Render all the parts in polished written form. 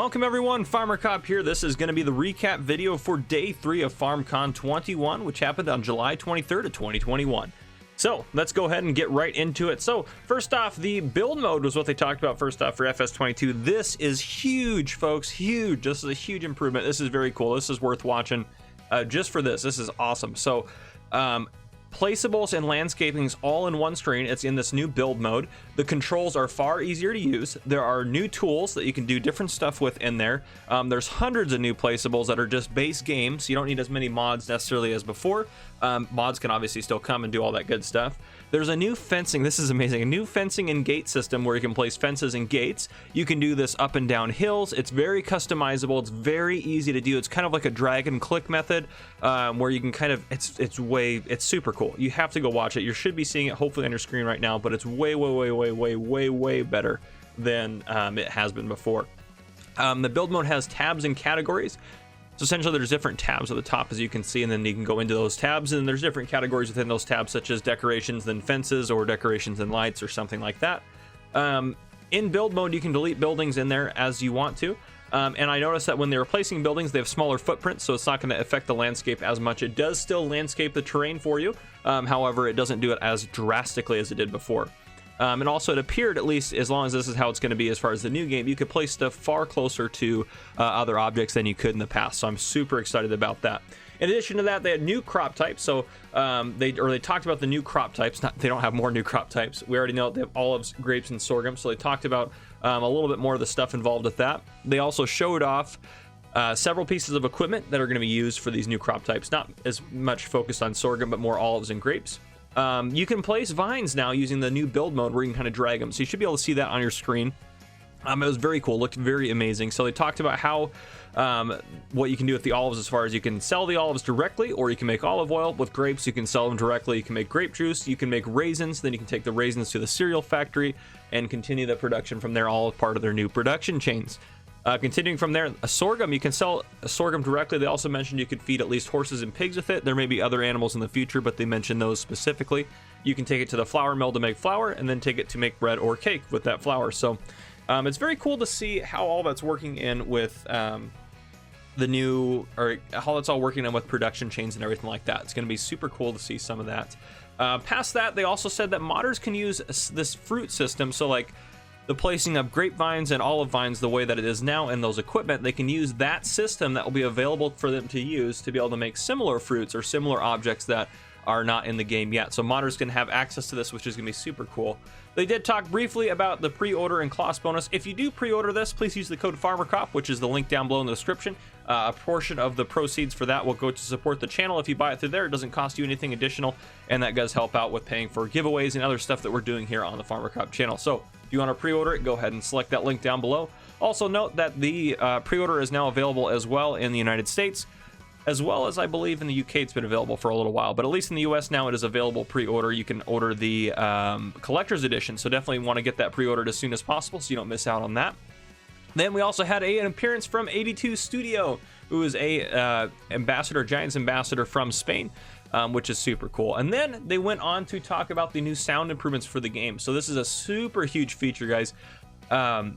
Welcome everyone, Farmer Cop here. This is going to be the recap video for day 3 of FarmCon 21, which happened on July 23rd of 2021. So let's go ahead and get right into it. So first off, the build mode was what they talked about first off for FS22. This is huge, folks, huge. This is a huge improvement. This is very cool. This is worth watching just for this. This is awesome. So placeables and landscapings all in one screen. It's in this new build mode. The controls are far easier to use. There are new tools that you can do different stuff with in there. There's hundreds of new placeables that are just base game, so you don't need as many mods necessarily as before. Mods can obviously still come and do all that good stuff. There's a new fencing. This is amazing. A new fencing and gate system where you can place fences and gates. You can do this up and down hills. It's very customizable. It's very easy to do. It's kind of like a drag and click method where you can kind of, it's super cool. You have to go watch it. You should be seeing it hopefully on your screen right now, but it's way better than it has been before. The build mode has tabs and categories. So essentially there's different tabs at the top, as you can see, and then you can go into those tabs, and there's different categories within those tabs, such as decorations, then fences, or decorations and lights, or something like that. In build mode, you can delete buildings in there as you want to. And I noticed that when they're replacing buildings, they have smaller footprints, so it's not going to affect the landscape as much. It does still landscape the terrain for you. However, it doesn't do it as drastically as it did before. And also it appeared, at least as long as this is how it's going to be as far as the new game, you could place stuff far closer to other objects than you could in the past. So I'm super excited about that. In addition to that, they had new crop types. So they talked about the new crop types. They don't have more new crop types. We already know they have olives, grapes, and sorghum. So they talked about a little bit more of the stuff involved with that. They also showed off several pieces of equipment that are going to be used for these new crop types. Not as much focused on sorghum, but more olives and grapes. You can place vines now using the new build mode where you can kind of drag them. So you should be able to see that on your screen. It was very cool, looked very amazing. So they talked about how what you can do with the olives, as far as you can sell the olives directly, or you can make olive oil. With grapes, you can sell them directly. You can make grape juice, you can make raisins, then you can take the raisins to the cereal factory and continue the production from there, all part of their new production chains. Continuing from there, a sorghum, you can sell a sorghum directly. They also mentioned you could feed at least horses and pigs with it. There may be other animals in the future, but they mentioned those specifically. You can take it to the flour mill to make flour, and then take it to make bread or cake with that flour. So it's very cool to see how all that's working in with the new, or how it's all working in with production chains and everything like that. It's going to be super cool to see some of that. Past that, they also said that modders can use this fruit system. So like the placing of grapevines and olive vines the way that it is now in those equipment, they can use that system that will be available for them to use to be able to make similar fruits or similar objects that are not in the game yet. So modders can have access to this, which is going to be super cool. They did talk briefly about the pre-order and class bonus. If you do pre-order this, please use the code FarmerCop, which is the link down below in the description. A portion of the proceeds for that will go to support the channel. If you buy it through there, it doesn't cost you anything additional, and that does help out with paying for giveaways and other stuff that we're doing here on the FarmerCop channel. So if you want to pre-order it, go ahead and select that link down below. Also note that the pre-order is now available as well in the United States, as well as I believe in the UK. It's been available for a little while, but at least in the US now it is available pre-order. You can order the collector's edition, so definitely want to get that pre-ordered as soon as possible so you don't miss out on that. Then we also had an appearance from 82 Studio, who is a ambassador, Giants ambassador from Spain, which is super cool. And then they went on to talk about the new sound improvements for the game. So this is a super huge feature, guys.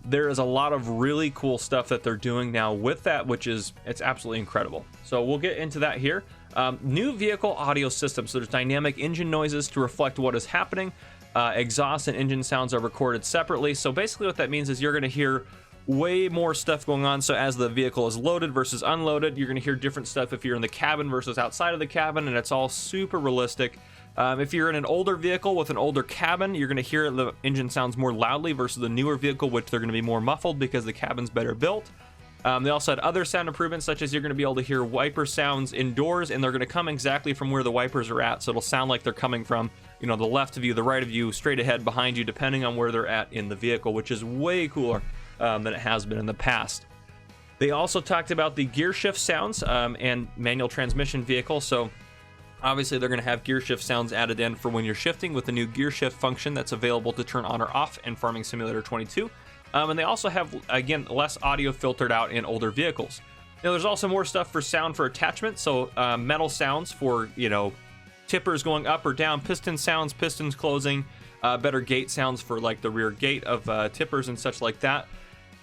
There is a lot of really cool stuff that they're doing now with that, which is, it's absolutely incredible. So we'll get into that here. New vehicle audio system. So there's dynamic engine noises to reflect what is happening. Exhaust and engine sounds are recorded separately. So basically what that means is you're going to hear way more stuff going on. So as the vehicle is loaded versus unloaded, you're going to hear different stuff if you're in the cabin versus outside of the cabin, and it's all super realistic. If you're in an older vehicle with an older cabin, you're going to hear the engine sounds more loudly versus the newer vehicle, which they're going to be more muffled because the cabin's better built. They also had other sound improvements, such as you're going to be able to hear wiper sounds indoors, and they're going to come exactly from where the wipers are at. So it'll sound like they're coming from, you know, the left of you, the right of you, straight ahead, behind you, depending on where they're at in the vehicle, which is way cooler than it has been in the past. They also talked about the gear shift sounds and manual transmission vehicle. So obviously they're going to have gear shift sounds added in for when you're shifting with the new gear shift function that's available to turn on or off in Farming Simulator 22. And they also have, again, less audio filtered out in older vehicles. Now there's also more stuff for sound for attachment. So metal sounds for, you know, tippers going up or down, piston sounds, pistons closing, better gate sounds for like the rear gate of tippers and such like that.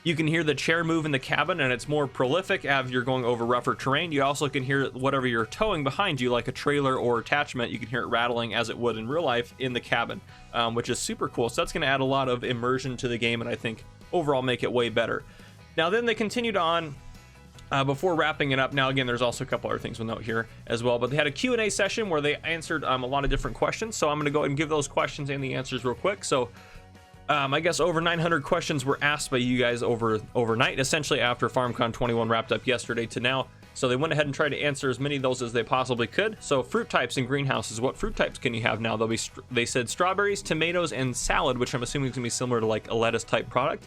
You can hear the chair move in the cabin, and it's more prolific as you're going over rougher terrain. You also can hear whatever you're towing behind you, like a trailer or attachment. You can hear it rattling as it would in real life in the cabin, which is super cool. So that's going to add a lot of immersion to the game, and I think overall make it way better. Now then they continued on before wrapping it up. Now again, there's also a couple other things we'll note here as well, but they had a Q&A session where they answered a lot of different questions. So I'm going to go ahead and give those questions and the answers real quick. So I guess over 900 questions were asked by you guys overnight, essentially after FarmCon 21 wrapped up yesterday to now. So they went ahead and tried to answer as many of those as they possibly could. So fruit types in greenhouses, what fruit types can you have now? They said strawberries, tomatoes, and salad, which I'm assuming is going to be similar to like a lettuce type product.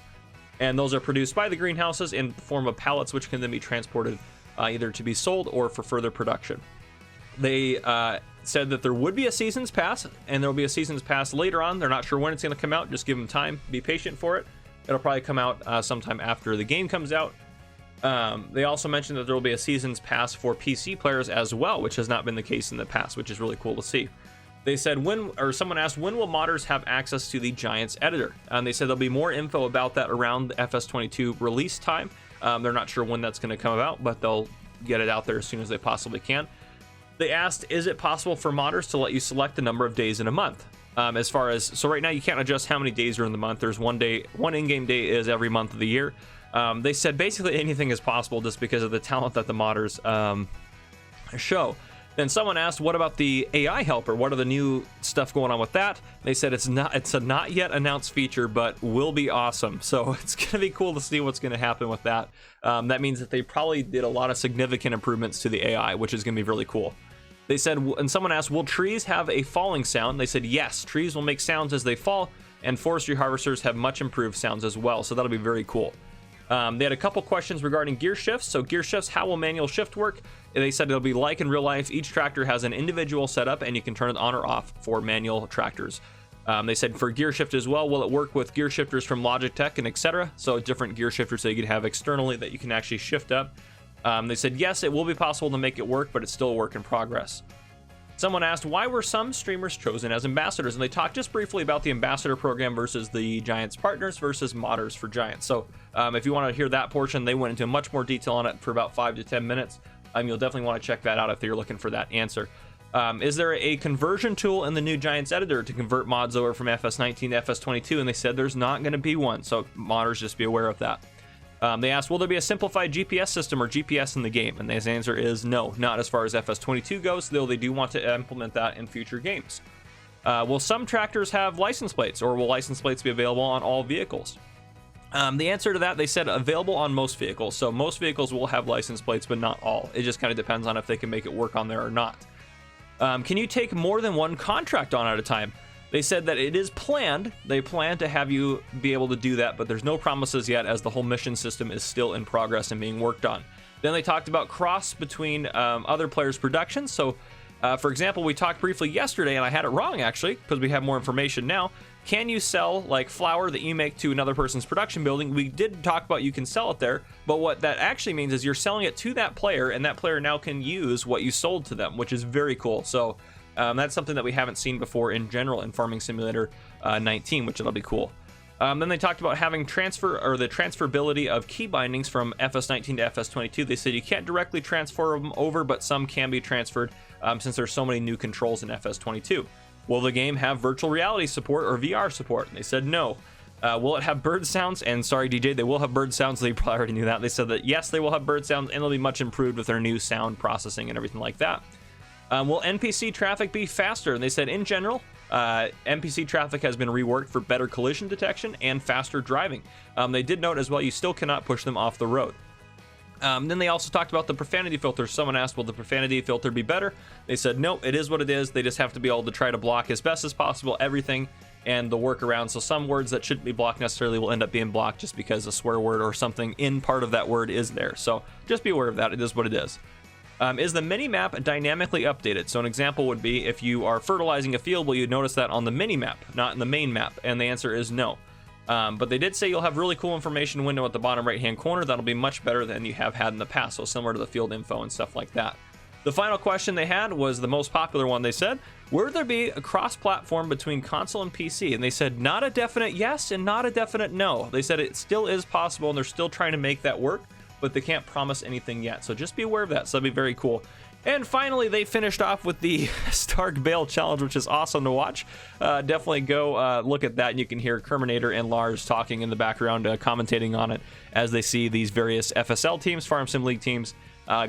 And those are produced by the greenhouses in the form of pallets, which can then be transported either to be sold or for further production. They said that there would be a season's pass, and there will be a season's pass later on. They're not sure when it's going to come out. Just give them time. Be patient for it. It'll probably come out sometime after the game comes out. They also mentioned that there will be a season's pass for PC players as well, which has not been the case in the past, which is really cool to see. They said someone asked, when will modders have access to the Giants editor? And they said there'll be more info about that around the FS22 release time. They're not sure when that's going to come about, but they'll get it out there as soon as they possibly can. They asked, is it possible for modders to let you select the number of days in a month? So right now you can't adjust how many days are in the month. There's one in-game day is every month of the year. They said basically anything is possible just because of the talent that the modders show. Then someone asked, what about the AI helper? What are the new stuff going on with that? They said it's a not yet announced feature, but will be awesome. So it's going to be cool to see what's going to happen with that. That means that they probably did a lot of significant improvements to the AI, which is going to be really cool. They said, and someone asked, will trees have a falling sound? They said, yes, trees will make sounds as they fall, and forestry harvesters have much improved sounds as well. So that'll be very cool. They had a couple questions regarding gear shifts. So gear shifts, how will manual shift work? They said it'll be like in real life. Each tractor has an individual setup, and you can turn it on or off for manual tractors. They said for gear shift as well, will it work with gear shifters from Logitech and etc.? So different gear shifters that you could have externally that you can actually shift up. They said, yes, it will be possible to make it work, but it's still a work in progress. Someone asked, why were some streamers chosen as ambassadors? And they talked just briefly about the ambassador program versus the Giants partners versus modders for Giants. So if you want to hear that portion, they went into much more detail on it for about 5 to 10 minutes. You'll definitely want to check that out if you're looking for that answer. Is there a conversion tool in the new Giants editor to convert mods over from FS19 to FS22? And they said there's not going to be one. So modders, just be aware of that. They asked, will there be a simplified GPS system or GPS in the game? And his answer is no, not as far as FS22 goes, though they do want to implement that in future games. Will some tractors have license plates, or will license plates be available on all vehicles? The answer to that, they said available on most vehicles. So most vehicles will have license plates, but not all. It just kind of depends on if they can make it work on there or not. Can you take more than one contract on at a time? They said that it is planned. They plan to have you be able to do that, but there's no promises yet as the whole mission system is still in progress and being worked on. Then they talked about cross between other players' productions. So, for example, we talked briefly yesterday, and I had it wrong actually, because we have more information now. Can you sell like flour that you make to another person's production building? We did talk about you can sell it there, but what that actually means is you're selling it to that player, and that player now can use what you sold to them, which is very cool. So that's something that we haven't seen before in general in Farming Simulator 19, which will be cool. Then they talked about having the transferability of key bindings from FS19 to FS22. They said you can't directly transfer them over, but some can be transferred since there's so many new controls in FS22. Will the game have virtual reality support or VR support? And they said no. Will it have bird sounds? And sorry, DJ, they will have bird sounds. They probably already knew that. They said that yes, they will have bird sounds, and they'll be much improved with their new sound processing and everything like that. Will NPC traffic be faster? And they said in general, NPC traffic has been reworked for better collision detection and faster driving. They did note as well, you still cannot push them off the road. Then they also talked about the profanity filter. Someone asked, will the profanity filter be better? They said, no, it is what it is. They just have to be able to try to block as best as possible everything and the workaround. So some words that shouldn't be blocked necessarily will end up being blocked just because a swear word or something in part of that word is there. So just be aware of that. It is what it is. Is the mini-map dynamically updated? So an example would be if you are fertilizing a field, will you notice that on the mini-map, not in the main map? And the answer is no. But they did say you'll have really cool information window at the bottom right-hand corner. That'll be much better than you have had in the past, so similar to the field info and stuff like that. The final question they had was the most popular one. They said, would there be a cross-platform between console and PC? And they said not a definite yes and not a definite no. They said it still is possible and they're still trying to make that work, but they can't promise anything yet. So just be aware of that. So that'd be very cool. And finally, they finished off with the Stark Bale Challenge, which is awesome to watch. Definitely go look at that, and you can hear Kerminator and Lars talking in the background, commentating on it as they see these various FSL teams, Farm Sim League teams,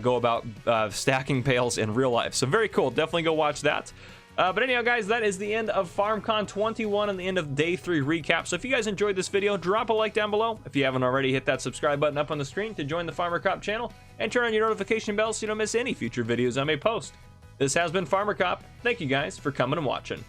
go about stacking bales in real life. So very cool. Definitely go watch that. But anyhow, guys, that is the end of FarmCon 21 and the end of Day 3 recap. So if you guys enjoyed this video, drop a like down below. If you haven't already, hit that subscribe button up on the screen to join the Farmer Cop channel and turn on your notification bell so you don't miss any future videos I may post. This has been Farmer Cop. Thank you guys for coming and watching.